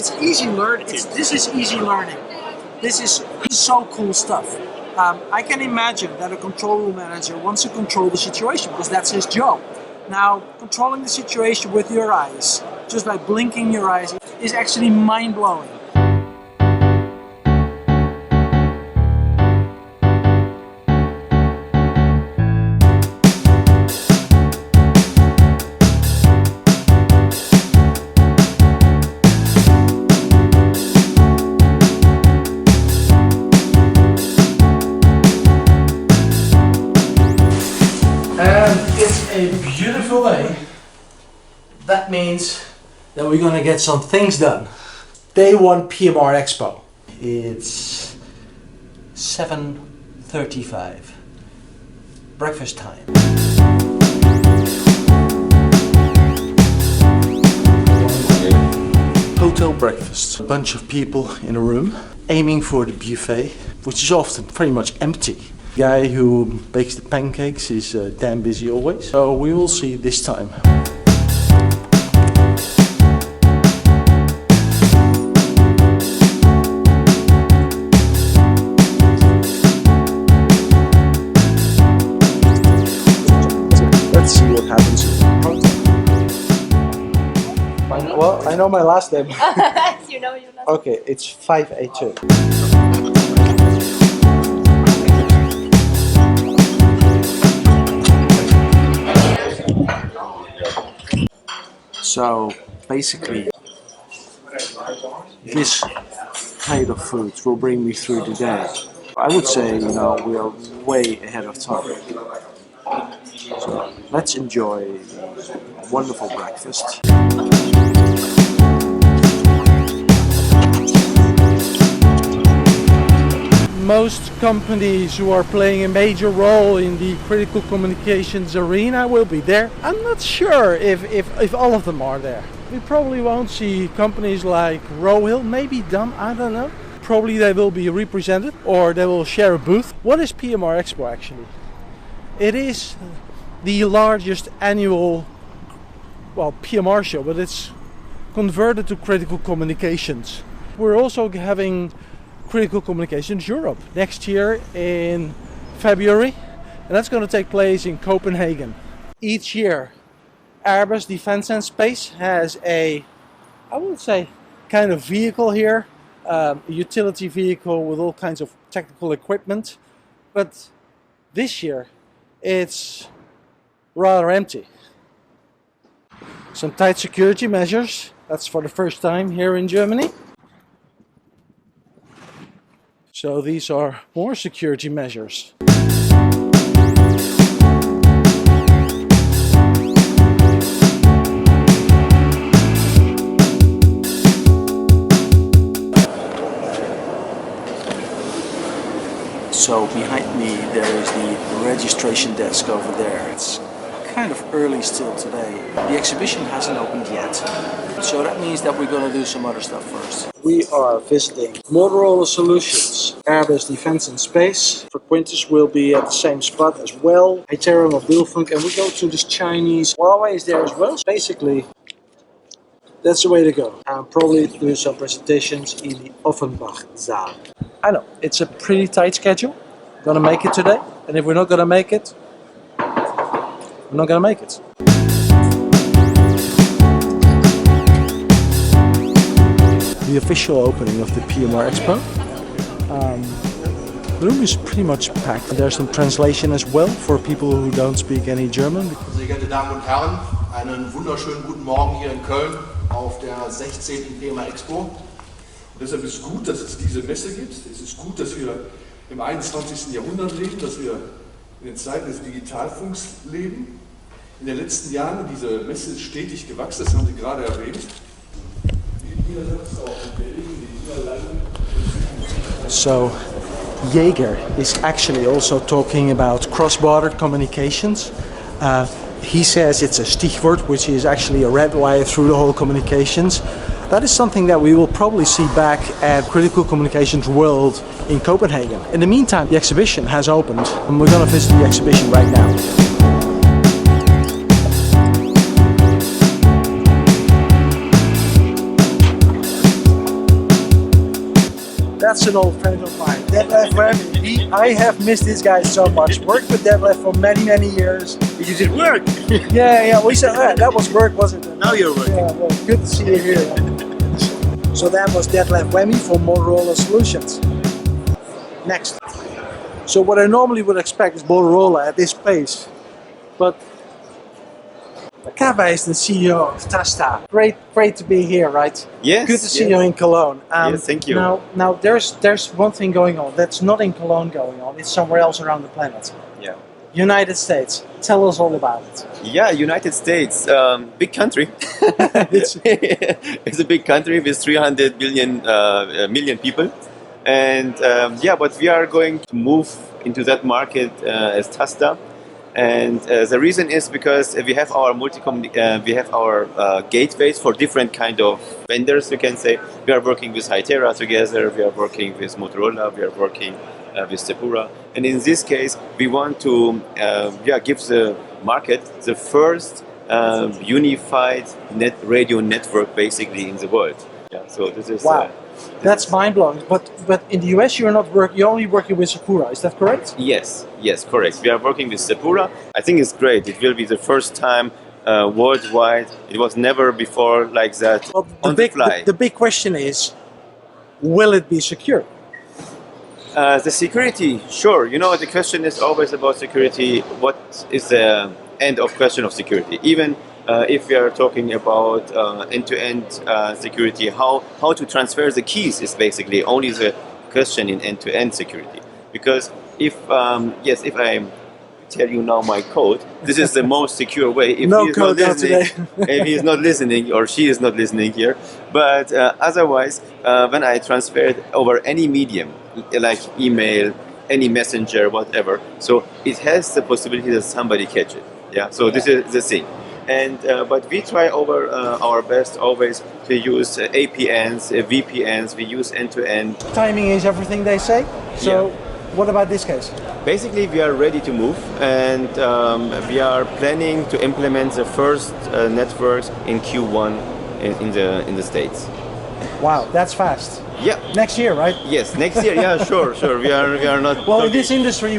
It's easy learning. This is easy learning. This is so cool stuff. I can imagine that a control room manager wants to control the situation because that's his job. Now, controlling the situation with your eyes, just by blinking your eyes, is actually mind-blowing. It's a beautiful day. That means that we're gonna get some things done. Day 1 PMR Expo. It's 7:35. Breakfast time. Hotel breakfast. A bunch of people in a room aiming for the buffet, which is often pretty much empty. The guy who bakes the pancakes is damn busy always, so we will see this time. Let's see what happens. Well, I know my last name. You know your last name. Okay, it's 582. So basically, this plate of foods will bring me through the day. I would say, you know, we are way ahead of time. So let's enjoy a wonderful breakfast. Most companies who are playing a major role in the critical communications arena will be there. I'm not sure if all of them are there. We probably won't see companies like Rohill, maybe DAM, I don't know. Probably they will be represented or they will share a booth. What is PMR Expo actually? It is the largest annual, well, PMR show, but it's converted to critical communications. We're also having Critical Communications Europe next year in February, and that's going to take place in Copenhagen. Each year Airbus Defence and Space has a, I would say, kind of vehicle here, a utility vehicle with all kinds of technical equipment, but this year it's rather empty. Some tight security measures, that's for the first time here in Germany. So these are more security measures. So behind me there is the registration desk over there. It's kind of early still today. The exhibition hasn't opened yet. So that means that we're going to do some other stuff first. We are visiting Motorola Solutions, Airbus Defence and Space. Frequentis will be at the same spot as well. TETRA Network, and we go to this Chinese Huawei is there as well. Basically, that's the way to go. I'll probably do some presentations in the Offenbach Zaal. I know, it's a pretty tight schedule. We're gonna make it today, and if we're not gonna make it, we're not gonna make it. The official opening of the PMR Expo. The room is pretty much packed. There's some translation as well for people who don't speak any German. Sehr geehrte Damen und Herren, einen wunderschönen guten Morgen hier in Köln auf der 16. PMR Expo. Und deshalb ist es gut, dass es diese Messe gibt. Es ist gut, dass wir im 21. Jahrhundert leben, dass wir in den Zeiten des Digitalfunks leben. In den letzten Jahren diese Messe ist stetig gewachsen, das haben Sie gerade erwähnt. So Jaeger is actually also talking about cross-border communications. He says it's a Stichwort, which is actually a red wire through the whole communications. That is something that we will probably see back at Critical Communications World in Copenhagen. In the meantime, the exhibition has opened and we're going to visit the exhibition right now. that's an old friend of mine. Detlef Remy. I have missed this guy so much. Worked with Detlef for many, many years. You did work. Yeah. We said that was work, wasn't it? Now you're working. Yeah, well, good to see you here. So that was Detlef Remy from Motorola Solutions. Next. So what I normally would expect is Motorola at this place, but Kava is the CEO of TASSTA. Great to be here, right? Yes. Good to see you in Cologne. Yes, thank you. Now there's one thing going on that's not in Cologne going on. It's somewhere else around the planet. Yeah. United States. Tell us all about it. Yeah, United States, big country. It's a big country with 300 million people, and but we are going to move into that market as TASSTA. And the reason is because we have our gateways for different kind of vendors. You can say we are working with TETRA together. We are working with Motorola. We are working with Sepura. And in this case, we want to give the market the first unified radio network basically in the world. Yeah. So this is wow. That's mind-blowing. But in the US, you're only working with Sepura. Is that correct? Yes, correct. We are working with Sepura. I think it's great. It will be the first time worldwide. It was never before like that. Well, on the fly. The big question is, will it be secure? The security, sure. You know, the question is always about security. What is the end of question of security? Even if we are talking about end-to-end security, how to transfer the keys is basically only the question in end-to-end security. Because if I tell you now my code, this is the most secure way. If no he is code not listening, today. if he is not listening or she is not listening here, but otherwise, when I transfer it over any medium, like email, any messenger, whatever, so it has the possibility that somebody catch it. Yeah. So this is the thing. And but we try our best always to use APNs, VPNs. We use end-to-end. Timing is everything, they say. So what about this case? Basically, we are ready to move, and we are planning to implement the first networks in Q1 in the States. Wow, that's fast. Yeah. Next year, right? Yes, next year. Yeah, sure. We are not. Well, in this industry,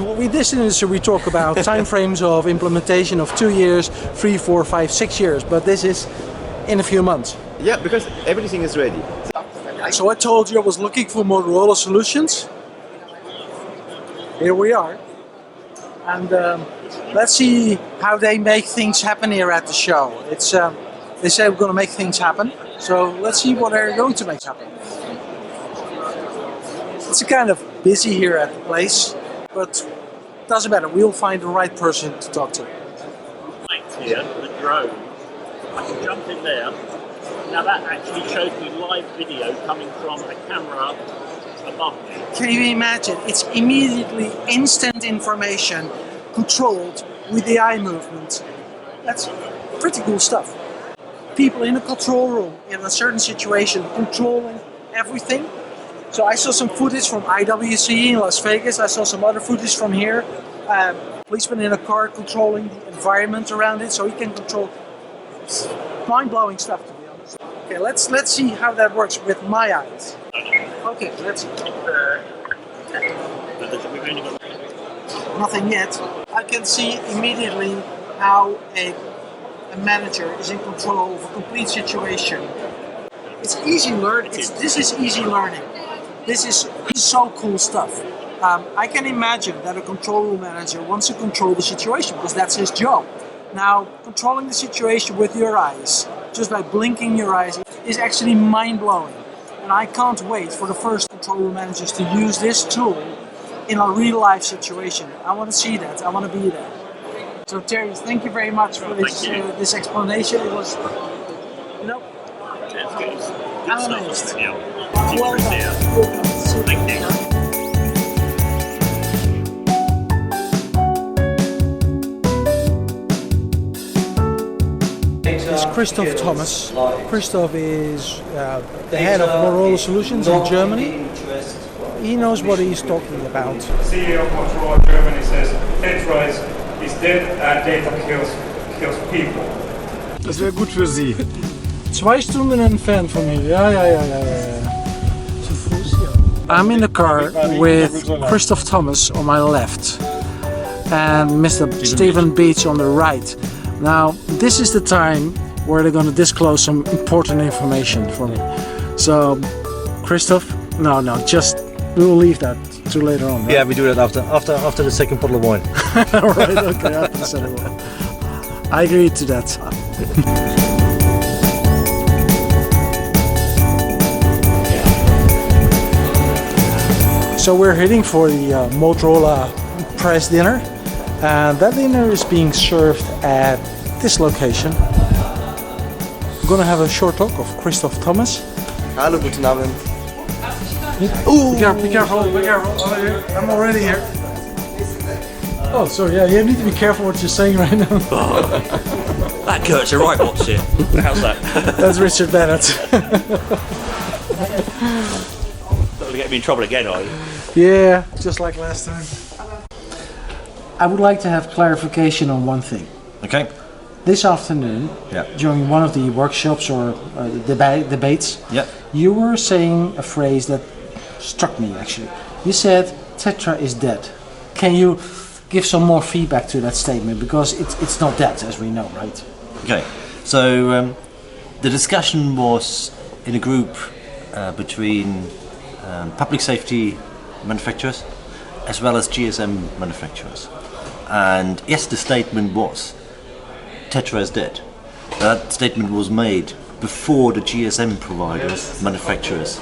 we talk about time frames of implementation of 2 years, 3, 4, 5, 6 years. But this is in a few months. Yeah, because everything is ready. So I told you I was looking for Motorola Solutions. Here we are, and let's see how they make things happen here at the show. It's they say we're going to make things happen. So let's see what they're going to make happen. It's kind of busy here at the place, but it doesn't matter. We'll find the right person to talk to. Here, the drone. I can jump in there. Now that actually shows me live video coming from a camera above me. Can you imagine? It's immediately instant information controlled with the eye movement. That's pretty cool stuff. People in a control room in a certain situation controlling everything. So I saw some footage from IWC in Las Vegas. I saw some other footage from here. Policeman in a car controlling the environment around it, so he can control. It's mind-blowing stuff, to be honest. Okay, let's see how that works with my eyes. Okay, let's see. Nothing yet. I can see immediately how a manager is in control of a complete situation. It's easy learning. This is easy learning. This is so cool stuff. I can imagine that a control room manager wants to control the situation because that's his job. Now, controlling the situation with your eyes, just by blinking your eyes, is actually mind-blowing. And I can't wait for the first control room managers to use this tool in a real-life situation. I want to see that. I want to be there. So Terry, thank you very much for this explanation. It was, I'm amazed. Well done. Thank you. It's Christoph Thomas. Christoph is the head of Motorola Solutions in Germany. He knows what he's talking about. CEO of Motorola Germany says TETRA is dead and data kills people. Das wäre gut für Sie. 2 Stunden entfernt von mir. Ja. Zu Fuß, ja. I'm in the car with Christoph Thomas on my left and Mr. Stephen Beach on the right. Now, this is the time where they're going to disclose some important information for me. So, Christoph, no, just we'll leave that to later on. Right? Yeah, we do that after the second bottle of wine. All right, okay, after the second one. I agree to that. So we're heading for the Motorola press dinner, and that dinner is being served at this location. We're gonna have a short talk of Christoph Thomas. Hallo, guten Abend. Ooh, be careful. I'm already here. Oh, sorry, yeah, you need to be careful what you're saying right now. That Kurt's a right what's it? How's that? That's Richard Bennett. Not gonna get me in trouble again, are you? Yeah, just like last time. I would like to have clarification on one thing. Okay. This afternoon, during one of the workshops or debates, you were saying a phrase that struck me actually. You said TETRA is dead. Can you give some more feedback to that statement? Because it's not dead, as we know, right? Okay. So the discussion was in a group between public safety manufacturers as well as GSM manufacturers. And yes, the statement was TETRA is dead. That statement was made before the GSM providers, manufacturers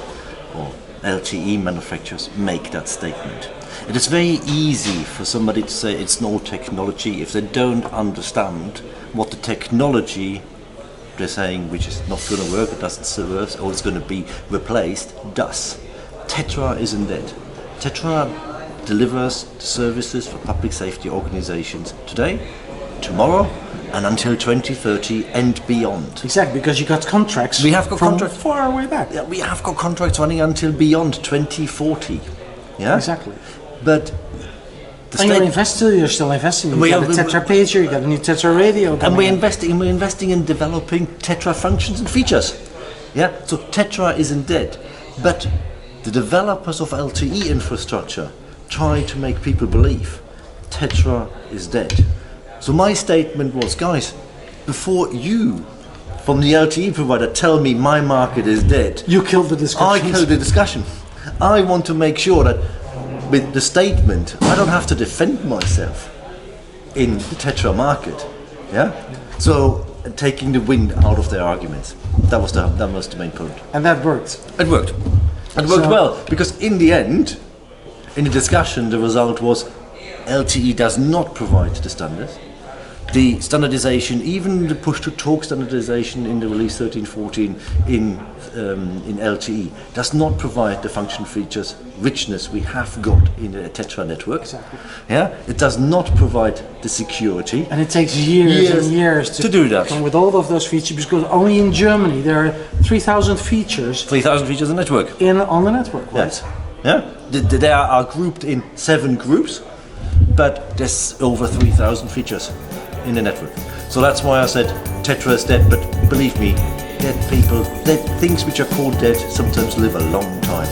or LTE manufacturers make that statement. It is very easy for somebody to say it's no technology if they don't understand what the technology they're saying, which is not going to work, it doesn't serve, or it's going to be replaced, does. TETRA isn't dead. TETRA delivers services for public safety organizations today, tomorrow, and until 2030 and beyond. Exactly, because you got contracts. We have got contracts far way back. Yeah, we have got contracts running until beyond 2040. Yeah, exactly. But you're still investing. You got a TETRA pager, you got a new TETRA radio. And we're investing in developing TETRA functions and features. Yeah, so TETRA isn't dead, but the developers of LTE infrastructure try to make people believe TETRA is dead. So my statement was, guys, before you from the LTE provider tell me my market is dead, you killed the discussion. I killed the discussion. I want to make sure that with the statement I don't have to defend myself in the TETRA market. Yeah? So taking the wind out of their arguments. That was the main point. And that worked. It worked. It worked well, because in the end, in the discussion, the result was LTE does not provide the standards. The standardization, even the push-to-talk standardization in the release 13.14 in LTE, does not provide the function features richness we have got in the TETRA network. Exactly. Yeah, it does not provide the security. And it takes years and years to do that. And with all of those features, because only in Germany there are 3,000 features. 3,000 features on the network. On the network, right? Yes. Yeah. They are grouped in 7 groups, but there's over 3,000 features in the network. So that's why I said TETRA is dead, but believe me, dead people, dead things which are called dead sometimes live a long time.